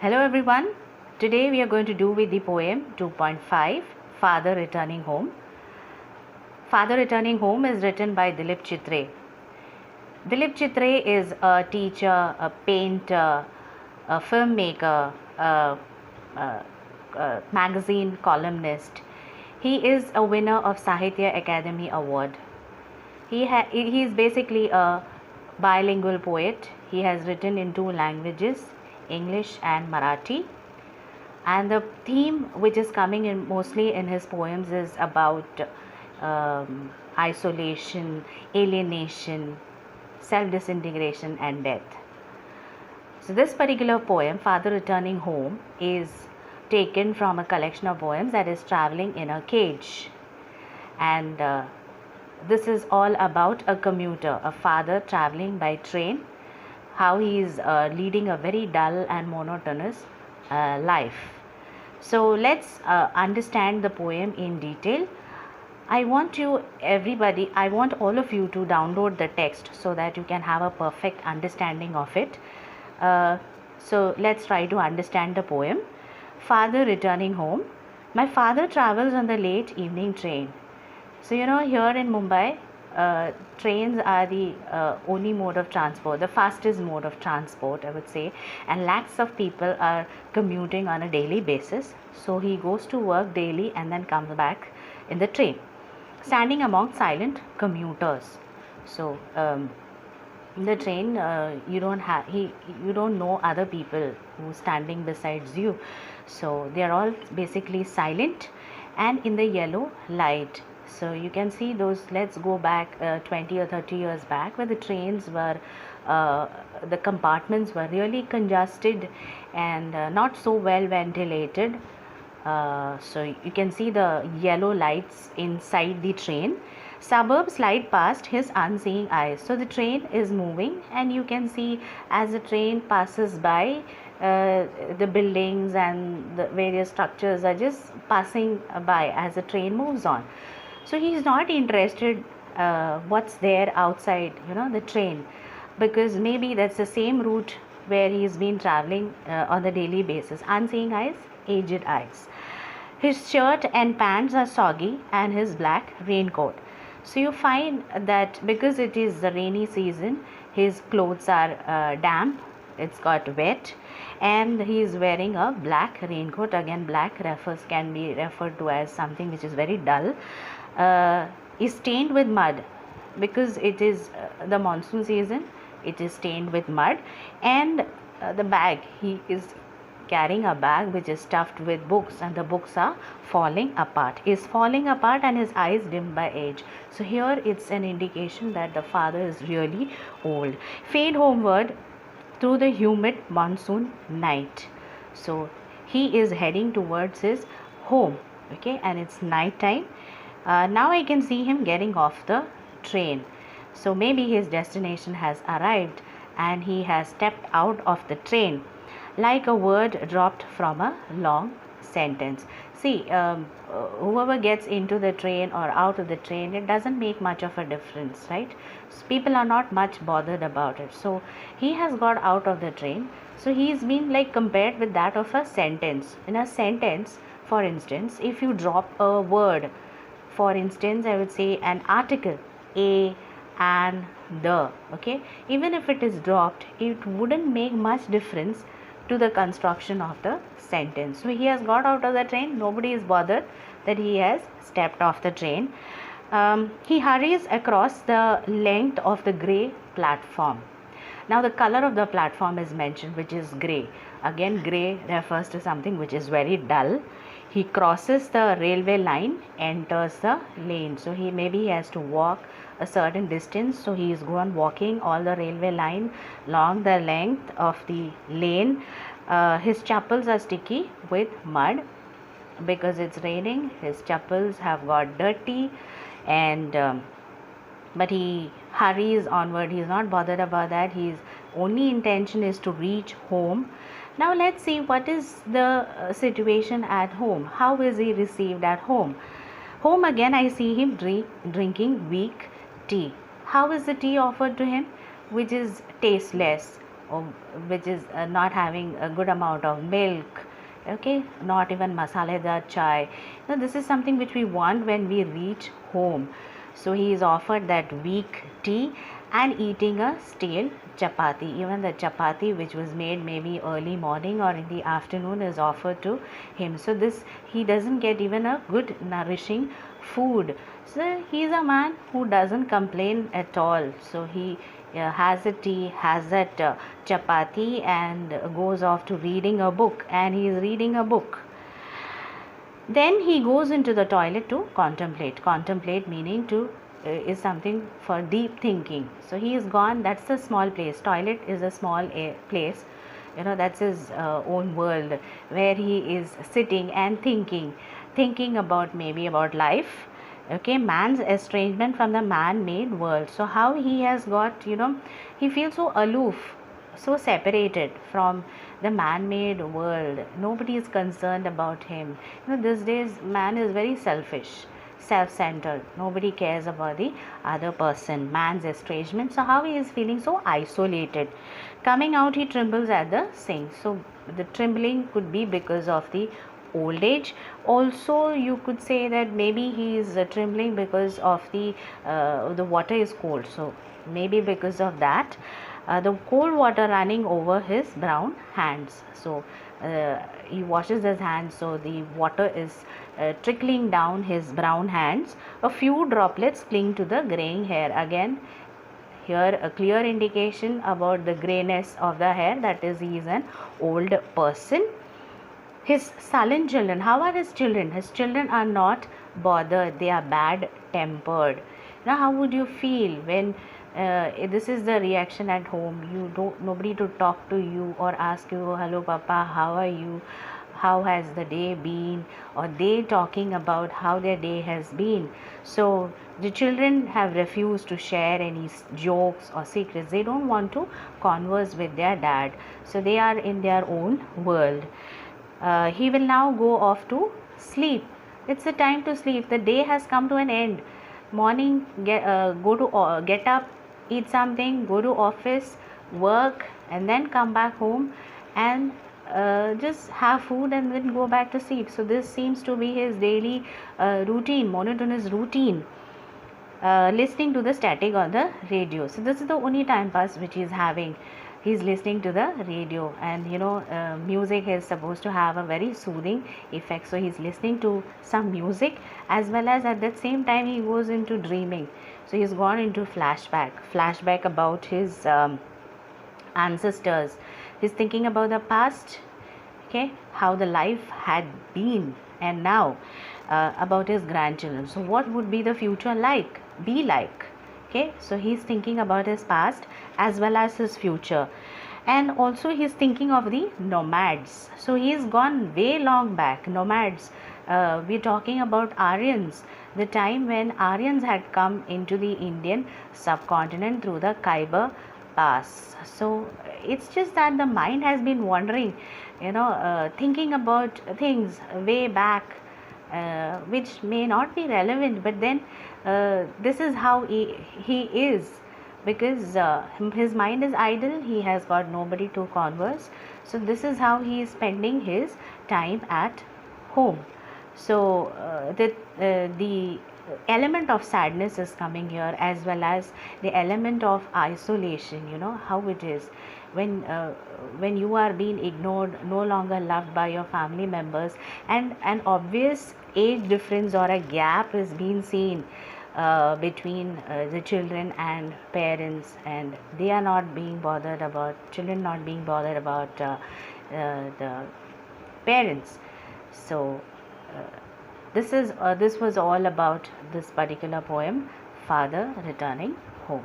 Hello everyone. Today we are going to do with the poem 2.5 Father Returning Home. Father Returning Home is written by Dilip Chitre. Dilip Chitre is a teacher, a painter, a filmmaker, a magazine columnist. He is a winner of Sahitya Academy Award. He is basically a bilingual poet. He has written in two languages, English and Marathi. And the theme which is coming in mostly in his poems is about isolation, alienation, self-disintegration and death. So this particular poem, Father Returning Home, is taken from a collection of poems that is Traveling in a Cage. And this is all about a commuter, a father traveling by train, how he is leading a very dull and monotonous life. So let's understand the poem in detail. I want all of you to download the text so that you can have a perfect understanding of it. So let's try to understand the poem. Father Returning Home. My father travels on the late evening train. So here in Mumbai, trains are the only mode of transport, the fastest mode of transport, I would say, and lakhs of people are commuting on a daily basis. So he goes to work daily and then comes back in the train, standing among silent commuters. So in the train, you don't know other people who's standing besides you. So they are all basically silent and in the yellow light. So you can see those, let's go back 20 or 30 years back, where the trains were, the compartments were really congested and not so well ventilated. So you can see the yellow lights inside the train. Suburbs slide past his unseeing eyes. So the train is moving and you can see as the train passes by, the buildings and the various structures are just passing by as the train moves on. So he is not interested what's there outside, the train, because maybe that's the same route where he's been traveling on the daily basis. Unseeing eyes, aged eyes. His shirt and pants are soggy and his black raincoat. So you find that because it is the rainy season, his clothes are damp, it's got wet, and he is wearing a black raincoat. Again, black can be referred to as something which is very dull. Is stained with mud because it is the monsoon season. It is stained with mud, and the bag, he is carrying a bag which is stuffed with books, and the books are falling apart. Is falling apart and his eyes dimmed by age. So here it's an indication that the father is really old. Fade homeward through the humid monsoon night. So he is heading towards his home, okay, and it's night time. Now I can see him getting off the train. So maybe his destination has arrived and he has stepped out of the train like a word dropped from a long sentence. See, whoever gets into the train or out of the train, it doesn't make much of a difference, right? So people are not much bothered about it. So he has got out of the train. So he's been like compared with that of a sentence. In a sentence, for instance, if you drop a word, for instance, I would say an article, a, and, the, okay, even if it is dropped, it wouldn't make much difference to the construction of the sentence. So he has got out of the train. Nobody is bothered that he has stepped off the train. He hurries across the length of the grey platform. Now the color of the platform is mentioned, which is grey. Again, grey refers to something which is very dull. He crosses the railway line, enters the lane. So he has to walk a certain distance. So he is going walking all the railway line along the length of the lane. His chappals are sticky with mud because it's raining. His chappals have got dirty, and but he hurries onward. He is not bothered about that. His only intention is to reach home. Now let's see what is the situation at home. How is he received at home? Home, again I see him drinking weak tea. How is the tea offered to him? Which is tasteless, or which is not having a good amount of milk, okay, not even masaledar chai. Now this is something which we want when we reach home. So he is offered that weak tea and eating a stale chapati. Even the chapati which was made maybe early morning or in the afternoon is offered to him. So this, he doesn't get even a good nourishing food. So he is a man who doesn't complain at all. So he has a tea, has that chapati, and goes off to reading a book, and he is reading a book. Then he goes into the toilet to contemplate. Contemplate meaning to is something for deep thinking. So he is gone. That's the small place. Toilet is a small place. That's his own world where he is sitting and thinking about maybe about life. Okay, man's estrangement from the man-made world. So how he has got, he feels so aloof, so separated from the man-made world. Nobody is concerned about him. These days man is very selfish, self-centered. Nobody cares about the other person. Man's estrangement. So how he is feeling so isolated. Coming out, he trembles at the sink. So the trembling could be because of the old age. Also you could say that maybe he is trembling because of the water is cold. So maybe because of that, the cold water running over his brown hands. So he washes his hands, so the water is trickling down his brown hands. A few droplets cling to the graying hair. Again here a clear indication about the grayness of the hair, that is, he is an old person. His sullen children, how are his children? His children are not bothered, they are bad tempered. Now how would you feel when this is the reaction at home? Nobody to talk to you or ask you, hello papa, how are you, how has the day been, or they talking about how their day has been. So the children have refused to share any jokes or secrets. They don't want to converse with their dad, so they are in their own world. He will now go off to sleep. It's the time to sleep. The day has come to an end. Morning, get up, eat something, go to office, work, and then come back home and just have food and then go back to sleep. So this seems to be his daily routine, monotonous routine. Listening to the static on the radio. So this is the only time pass which he is having. He's listening to the radio, and music is supposed to have a very soothing effect. So he's listening to some music, as well as at that same time he goes into dreaming. So he's gone into flashback about his ancestors. He's thinking about the past, okay, how the life had been, and now about his grandchildren. So what would be the future be like? Okay, so he's thinking about his past as well as his future, and also he's thinking of the nomads. So he's gone way long back. Nomads, we're talking about Aryans, the time when Aryans had come into the Indian subcontinent through the Khyber Pass. So it's just that the mind has been wandering, thinking about things way back, which may not be relevant, but then this is how he is, because his mind is idle, he has got nobody to converse. So this is how he is spending his time at home. So the element of sadness is coming here, as well as the element of isolation. How it is when you are being ignored, no longer loved by your family members, and an obvious age difference or a gap is being seen between the children and parents, and they are not being bothered about, children not being bothered about the parents. So this was all about this particular poem, Father Returning Home.